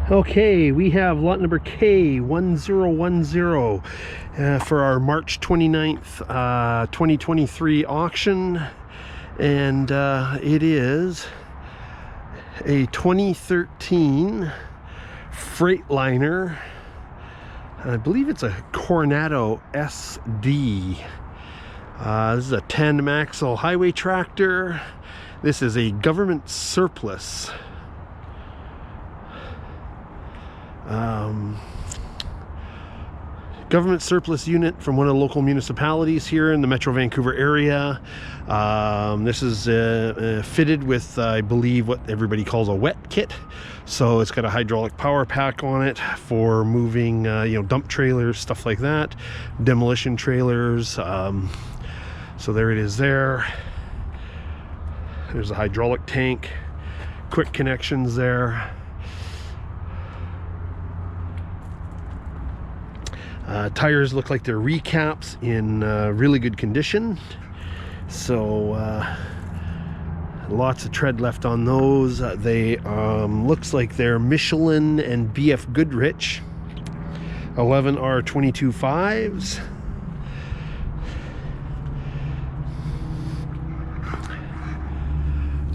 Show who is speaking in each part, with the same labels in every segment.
Speaker 1: Okay, we have lot number K-1010 for our March 29th, 2023 auction, and it is a 2013 Freightliner. I believe it's a Coronado SD. This is a tandem axle highway tractor. This is a government surplus. Government surplus unit from one of the local municipalities here in the Metro Vancouver area. This is fitted with, I believe, what everybody calls a wet kit. So it's got a hydraulic power pack on it for moving, dump trailers, stuff like that, demolition trailers. So there it is there. There's a hydraulic tank, quick connections there. Tires look like they're recaps in really good condition, so lots of tread left on those. They looks like they're Michelin and BF Goodrich 11R22.5s.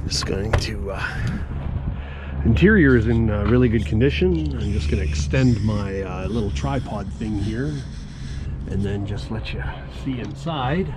Speaker 1: Just going to interior is in really good condition. I'm just going to extend my little tripod thing here and then just let you see inside.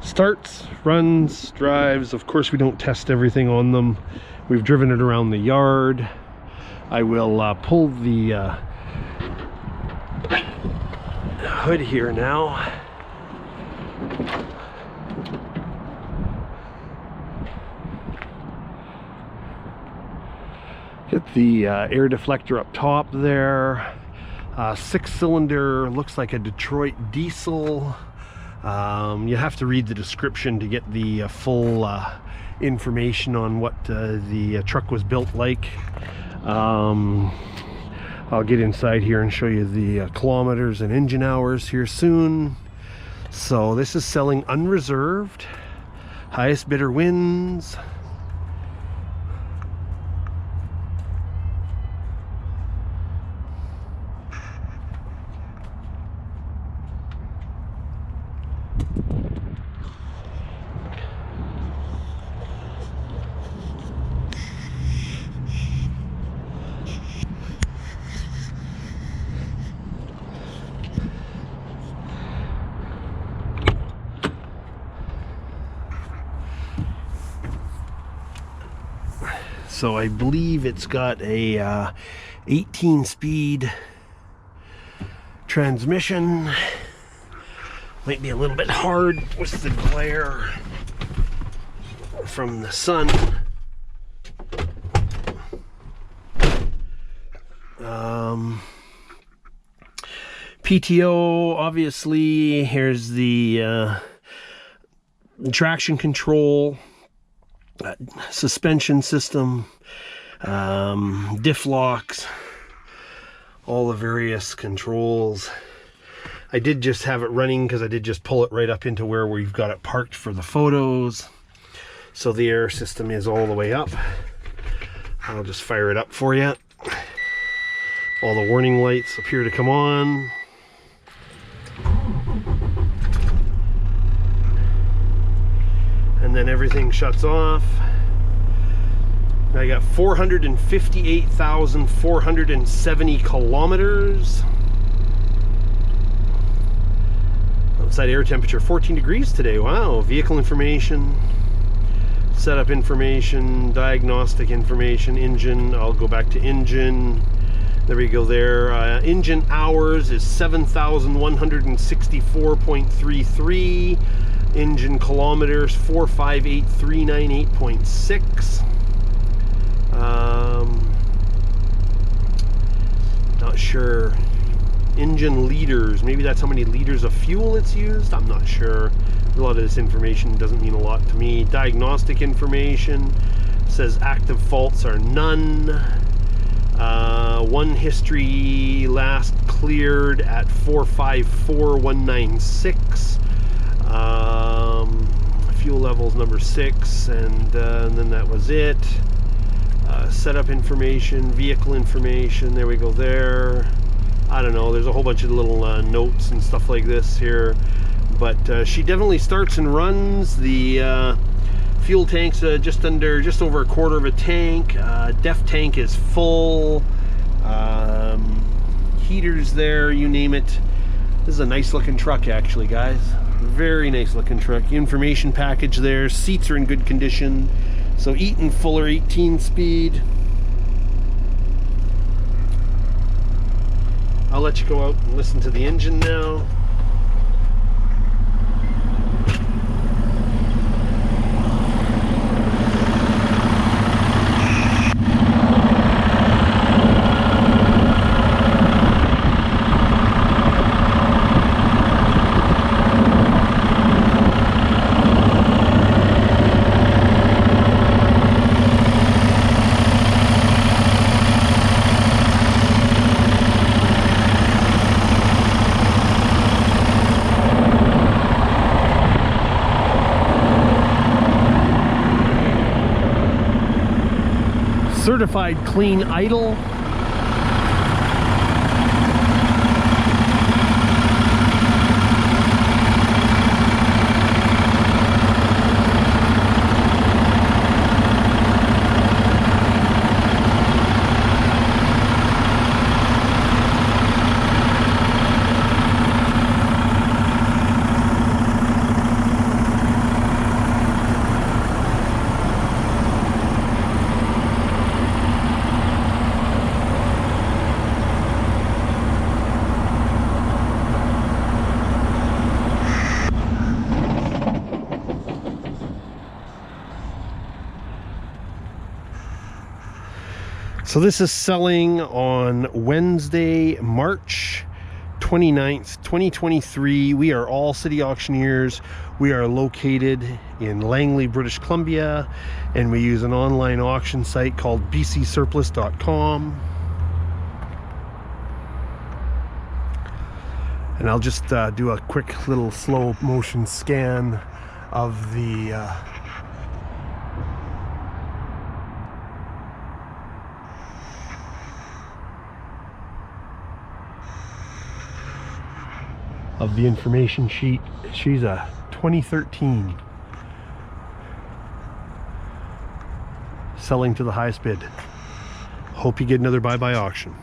Speaker 1: Starts, runs, drives. Of course, we don't test everything on them. We've driven it around the yard. I will pull the hood here now. Get the air deflector up top there. 6-cylinder, looks like a Detroit diesel. You have to read the description to get the full information on what the truck was built like. I'll get inside here and show you the kilometers and engine hours here soon. So this is selling unreserved. Highest bidder wins. So I believe it's got a 18-speed transmission. Might be a little bit hard with the glare from the sun. PTO, obviously. Here's the traction control, suspension system, diff locks, all the various controls. I did just have it running because I did just pull it right up into where we've got it parked for the photos. So the air system is all the way up. I'll just fire it up for you. All the warning lights appear to come on. And then everything shuts off. I got 458,470 kilometers. Outside air temperature 14 degrees today. Wow. Vehicle information, setup information, diagnostic information, engine. I'll go back to engine. There we go there. Engine hours is 7,164.33. Engine kilometers 458,398.6. sure. Engine liters, maybe that's how many liters of fuel it's used. I'm not sure. A lot of this information doesn't mean a lot to me. Diagnostic information says active faults are none. One history last cleared at 454196. Fuel levels number 6, and then that was it. Setup information, vehicle information, there we go there. I don't know, there's a whole bunch of little notes and stuff like this here, but she definitely starts and runs. The fuel tank's just over a quarter of a tank. Def tank is full. Heaters there, you name it. This is a nice looking truck actually, guys. Very nice looking truck. Information package there. Seats are in good condition. So Eaton Fuller 18 speed. I'll let you go out and listen to the engine now. Certified clean idle. So this is selling on Wednesday, March 29th, 2023. We are All City Auctioneers. We are located in Langley, British Columbia, and we use an online auction site called bcsurplus.com. And I'll just do a quick little slow motion scan of the information sheet. She's a 2013, selling to the highest bid. Hope you get another buy-by auction.